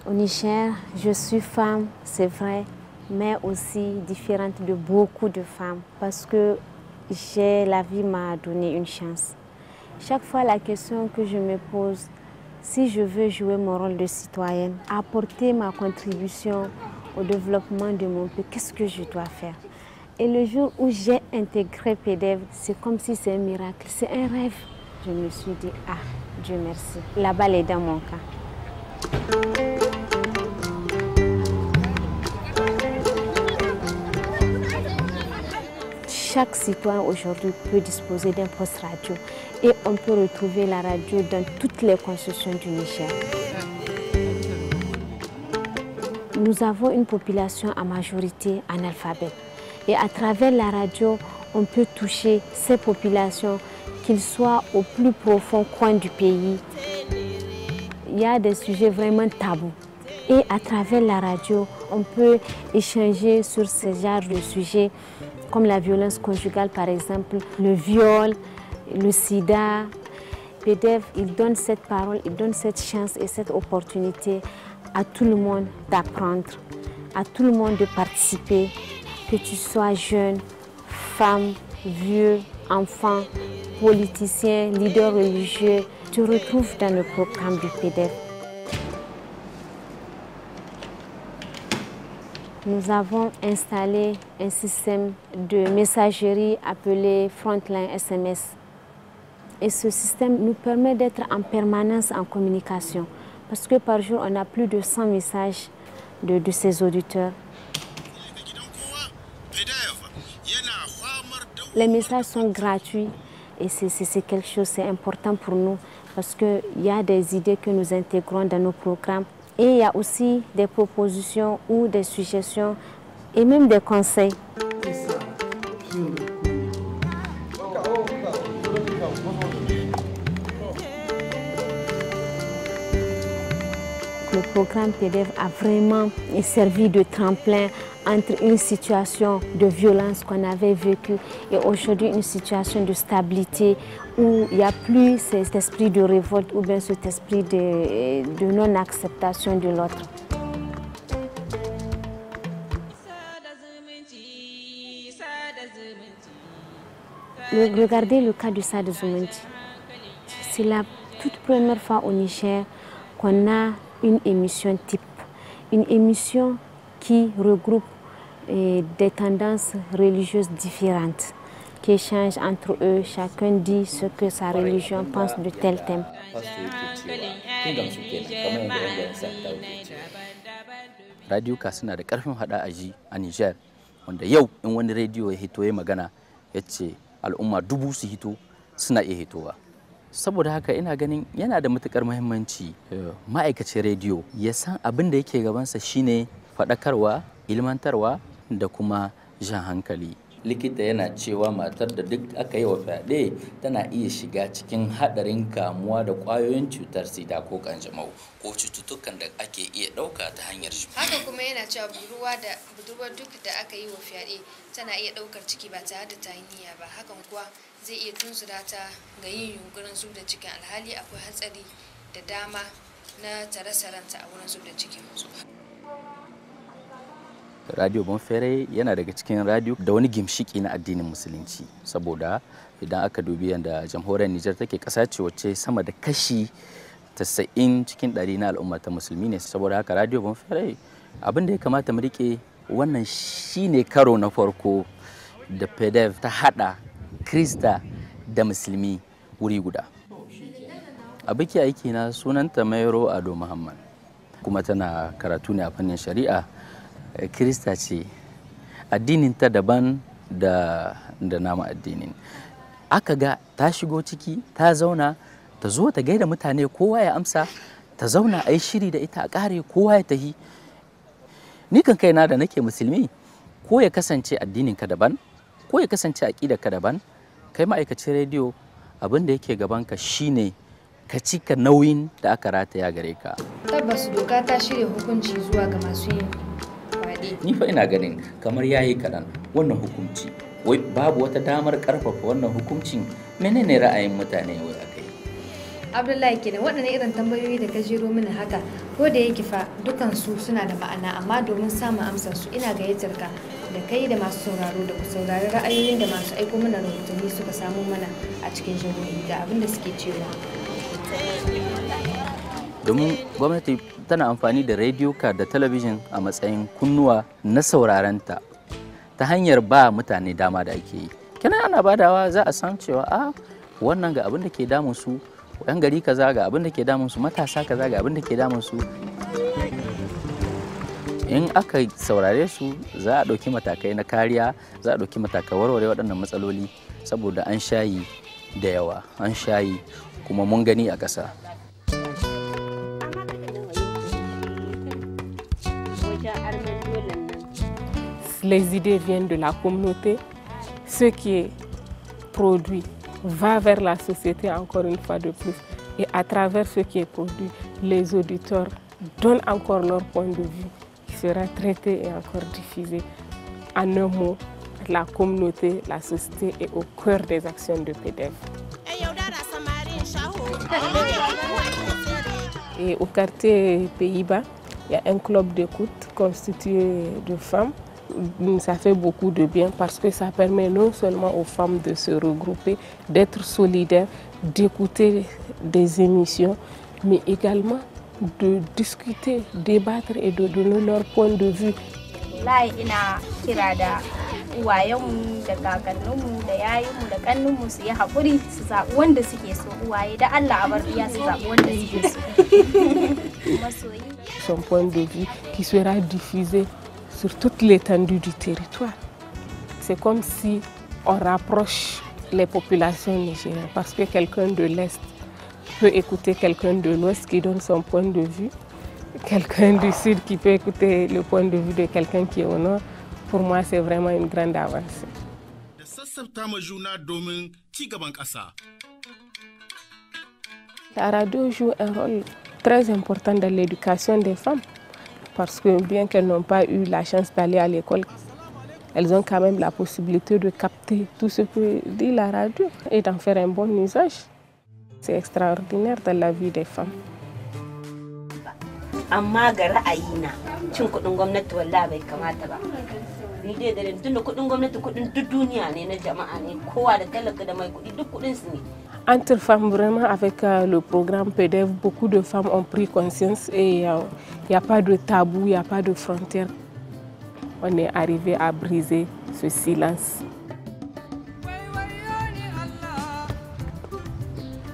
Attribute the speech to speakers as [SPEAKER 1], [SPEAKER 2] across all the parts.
[SPEAKER 1] Au Niger, je suis femme, c'est vrai, mais aussi différente de beaucoup de femmes parce que la vie m'a donné une chance. Chaque fois, la question que je me pose, si je veux jouer mon rôle de citoyenne, apporter ma contribution au développement de mon pays, qu'est-ce que je dois faire? Et le jour où j'ai intégré PDF, c'est comme si c'est un miracle, c'est un rêve. Je me suis dit, ah, Dieu merci, la balle est dans mon camp. Chaque citoyen aujourd'hui peut disposer d'un poste radio et on peut retrouver la radio dans toutes les concessions du Niger. Nous avons une population à majorité analphabète et à travers la radio, on peut toucher ces populations, qu'ils soient au plus profond coin du pays. Il y a des sujets vraiment tabous. Et à travers la radio, on peut échanger sur ce genre de sujets, comme la violence conjugale par exemple, le viol, le sida. PDF, il donne cette parole, il donne cette chance et cette opportunité à tout le monde d'apprendre, à tout le monde de participer, que tu sois jeune, femme, vieux, enfant, politicien, leader religieux, tu retrouves dans le programme du PDF. Nous avons installé un système de messagerie appelé Frontline SMS. Et ce système nous permet d'être en permanence en communication. Parce que par jour, on a plus de 100 messages de ces auditeurs. Les messages sont gratuits et c'est quelque chose, c'est important pour nous parce qu'il y a des idées que nous intégrons dans nos programmes. Et il y a aussi des propositions ou des suggestions et même des conseils. Le programme PDF a vraiment servi de tremplin entre une situation de violence qu'on avait vécue et aujourd'hui une situation de stabilité où il n'y a plus cet esprit de révolte ou bien cet esprit de non-acceptation de l'autre. Regardez le cas du Sada Zumunti. C'est la toute première fois au Niger qu'on a une émission type, une émission qui regroupe des tendances religieuses différentes, qui échangent entre eux, chacun dit ce que sa religion pense de tel thème.
[SPEAKER 2] Radio suna da ƙarfin hada aji a Niger, wanda yau in wani rediyo ya hito ya magana ya ce al'umma dubu su hito suna iya hitowa. Saboda haka ina ganin yana da matukar muhimmanci ma'aikacin rediyo ya san abin da yake gabansa shine faɗakarwa, ilmantarwa da kuma jan hankali. Likita yana cewa matar da duk aka yi wa fyaɗe tana iya shiga cikin haɗarin kamuwa da ƙwayoyin cutar sida ko kanjamau ko cututtukan da ake iya ɗauka ta hanyar jima'i.
[SPEAKER 3] Haka kuma yana cewa budurwar duk da aka yi wa fyaɗe tana iya ɗaukar ciki ba tare da ta yi niyya ba, hakan kuwa zai iya tunzura ta ga yin yunkurin zub da cikin, alhali akwai hatsari da dama na ta rasa ranta a wurin zub da cikin.
[SPEAKER 2] Radio Bonfere yana daga cikin radio da wani gimshiki na addinin musulunci, saboda idan aka dubi yadda jamhuriyar Nijar take ƙasa ce wacce sama da kashi 90 cikin 100 na al'umma ta musulmi ne. Saboda haka Radio Bonfere abin da ya kamata mu rike, wannan shine karo na farko da PDF ta hada Krista da musulmi wuri guda. Abiki aiki na sunanta Mairo Ado Muhammad, kuma tana karatu ne a fannin shari'a. Krista ce, addinin ta daban da nama addinin. Aka ga ta shigo ciki, ta zauna, ta zo ta gaida mutane, kowa ya amsa, ta zauna a yi shiri da ita a ƙare, kowa ya tahi. Ni kan kaina da nake musulmi, ko ya kasance addinin ka daban, ko ya kasance aƙidar ka daban, kai ma'aikacin rediyo abin da yake gabanka shine ka cika nauyin da aka rataya gare ka.
[SPEAKER 3] Tabbas doka ta shirya hukunci zuwa ga masu yin fyaɗe.
[SPEAKER 2] Ni fa ina ganin kamar yayi kaɗan wannan hukunci. Wai babu wata damar ƙarfafa wannan hukuncin? Menene ra'ayin mutane wai akai?
[SPEAKER 3] Abdullahi kenan waɗannan irin tambayoyi da ka jero mini haka ko da yake fa dukansu suna da ma'ana amma domin samun amsar su ina gayyatar ka da kai da masu sauraro da ku saurari ra'ayoyin da masu aiko mana rahotanni suka samu mana a cikin jihohi ga abin da suke cewa.
[SPEAKER 2] Domin gwamnati tana amfani da rediyo da talabijin a matsayin kunnuwa na saurarenta ta hanyar ba mutane dama da ake yi. Kenan ana badawa za a san cewa wannan ga abin da ke damun su, yan gari kaza ga abin da ke damun su, matasa kaza ga abin da ke damun su. In aka saurare su za a ɗauki matakai na kariya, za a ɗauki matakai warware waɗannan matsaloli saboda an shayi da yawa, an shayi kuma mun gani a ƙasa.
[SPEAKER 4] Les idées viennent de la communauté. Ce qui est produit va vers la société encore une fois de plus. Et à travers ce qui est produit, les auditeurs donnent encore leur point de vue qui sera traité et encore diffusé. En un mot, la communauté, la société est au cœur des actions de PDF. Et au quartier Pays-Bas, il y a un club d'écoute constitué de femmes. Ça fait beaucoup de bien parce que ça permet non seulement aux femmes de se regrouper, d'être solidaires, d'écouter des émissions, mais également de discuter, débattre et de donner leur point de vue.
[SPEAKER 5] Uwayenmu da kakanninmu da yayinmu da kanninmu su yi haƙuri su zaɓi wanda suke so uwaye da Allah a bar iya su zaɓi wanda suke so.
[SPEAKER 4] Son point de vue qui sera diffusé sur toute l'étendue du territoire. C'est comme si on rapproche les populations nigériennes parce que quelqu'un de l'Est peut écouter quelqu'un de l'Ouest qui donne son point de vue, quelqu'un du Sud qui peut écouter le point de vue de quelqu'un qui est au Nord. Pour moi, c'est vraiment une grande avancée. La radio joue un rôle très important dans l'éducation des femmes parce que bien qu'elles n'ont pas eu la chance d'aller à l'école, elles ont quand même la possibilité de capter tout ce que dit la radio et d'en faire un bon usage. C'est extraordinaire dans la vie des femmes.
[SPEAKER 6] Amma ga ra'ayina cin kudin gwamnati wallahi bai kamata ba. Ni dai da tunda kudin gwamnati kudin duk duniya ne na jama'a ne kowa da talaka da mai kudi duk kudin su ne.
[SPEAKER 4] Entre femmes, vraiment, avec le programme PDF, beaucoup de femmes ont pris conscience et il n'y a pas de tabou, il n'y a pas de frontières. On est arrivé à briser ce silence.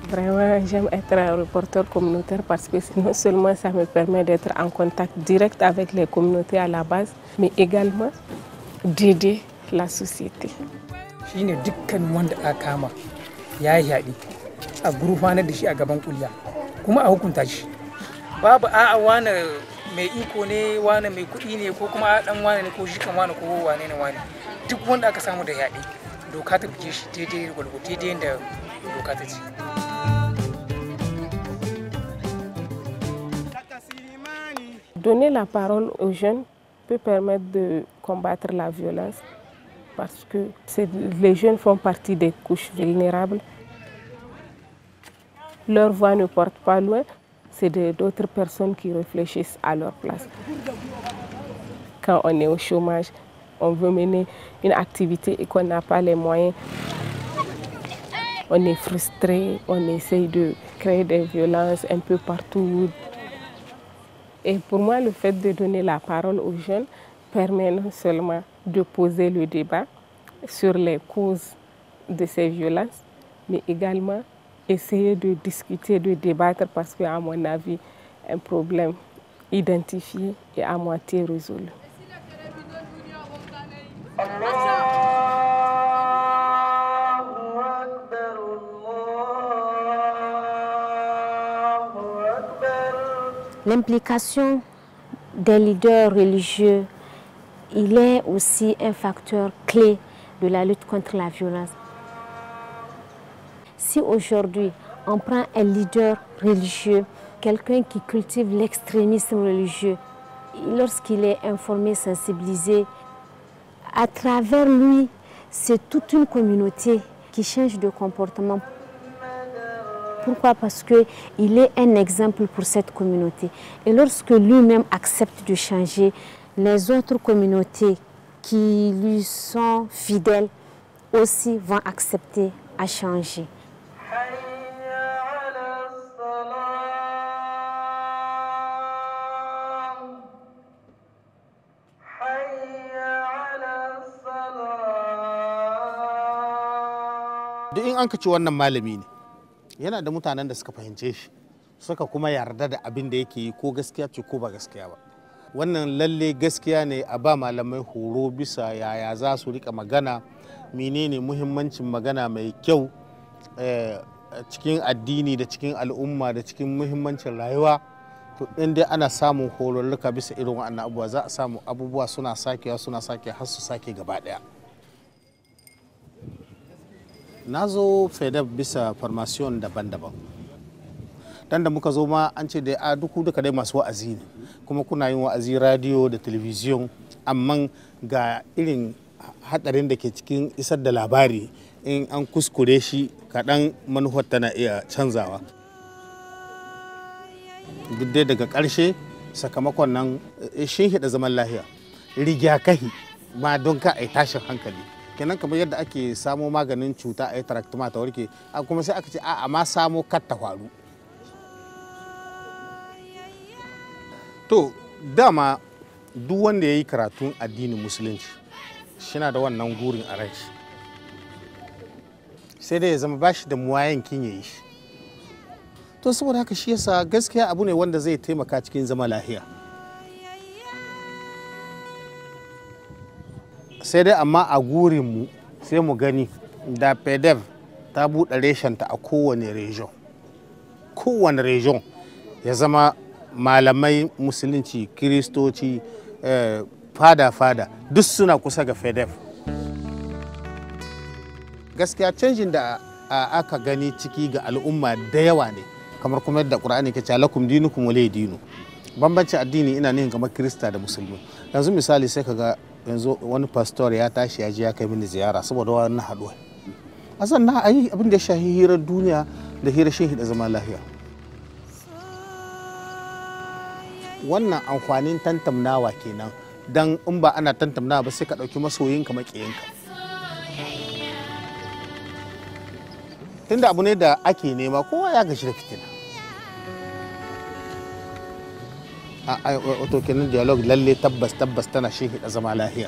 [SPEAKER 4] Vraiment, j'aime être un reporter communautaire parce que non seulement ça me permet d'être en contact direct avec les communautés à la base, mais également d'aider la société.
[SPEAKER 7] Shine dukkan wanda aka kama ya yi yaɗi a gurfanar da shi a gaban kuliya kuma a hukunta shi. Babu a'a wane mai iko ne, wane mai kuɗi ne ko kuma dan wane ne ko shi kan wane ko wane ne wane. Duk wanda aka samu da yaɗi doka ta buge shi daidai gwalgwado daidai da doka ta ce.
[SPEAKER 4] Donner la parole aux jeunes peut permettre de combattre la violence parce que les jeunes font partie des couches vulnérables. Leur voix ne porte pas loin, c'est d'autres personnes qui réfléchissent à leur place. Quand on est au chômage, on veut mener une activité et qu'on n'a pas les moyens, on est frustré, on essaye de créer des violences un peu partout. Et pour moi, le fait de donner la parole aux jeunes permet non seulement de poser le débat sur les causes de ces violences, mais également essayer de discuter, de débattre parce qu'à mon avis, un problème identifié et à moitié résolu.
[SPEAKER 1] L'implication des leaders religieux, il est aussi un facteur clé de la lutte contre la violence. Si aujourd'hui on prend un leader religieux, quelqu'un qui cultive l'extrémisme religieux, lorsqu'il est informé, sensibilisé, à travers lui, c'est toute une communauté qui change de comportement. Pourquoi? Parce qu'il est un exemple pour cette communauté. Et lorsque lui-même accepte de changer, les autres communautés qui lui sont fidèles aussi vont accepter à changer.
[SPEAKER 8] Duk in an ka ci wannan malami ne yana da mutanen da suka fahimce shi suka kuma yarda da abin da yake yi ko gaskiya ce ko ba gaskiya ba. Wannan lalle gaskiya ne a ba malamai horo bisa yaya za su rika magana, menene muhimmancin magana mai kyau cikin addini da cikin al'umma da cikin muhimmancin rayuwa. To in dai ana samun horarruka bisa irin waɗannan abubuwa za a samu abubuwa suna sakewa har su sake gaba ɗaya. Na zo FEDEF bisa formation daban-daban. Dan da muka zo ma an ce da a duka dai masu wa'azi ne, kuma kuna yin wa'azi radio da television, amma ga irin hadarin da ke cikin isar da labari in an kuskure shi kaɗan manufar tana iya canzawa. Duk dai daga ƙarshe sakamakon nan shin hida zaman lahiya, rigakahi ma don ka ai tashin hankali. Kenan kamar yadda ake samo maganin cuta a yi taraktuma ta warke, kuma sai aka ce a ma samo katta faru. To dama duk wanda ya yi karatun addinin musulunci shina da wannan gurin a rai, sai dai ya zama bashi da muwayen kin yayi shi. To saboda haka shi yasa gaskiya abu ne wanda zai taimaka cikin zama lahiya. Sai dai amma a gurinmu sai mu gani da FEDEF ta buɗe reshenta a kowane region ya zama malamai musulunci, kiristoci, fada duk suna kusa ga FEDEF. Gaskiya canjin da aka gani ciki ga al'umma da yawa ne, kamar kuma yadda Qur'ani ke cewa lakum dinukum waliya dinu. Bambancin addini ina nihin kamar Kirista da Musulmi. Yanzu misali sai kaga yanzu wani pastor ya tashi ya je ya kai mini ziyara saboda wannan haɗuwa. A sannan a yi abin da ya shahi hirar duniya da hirar shehi da zama lafiya. Wannan amfanin tantamnawa kenan, dan in ba ana tantamnawa ba sai ka ɗauki masoyinka maƙiyinka. Tunda abu ne da ake nema, kowa ya gashi da fitina. Wato kenan dialogue lalle tabbas tana shehi da zama lafiya.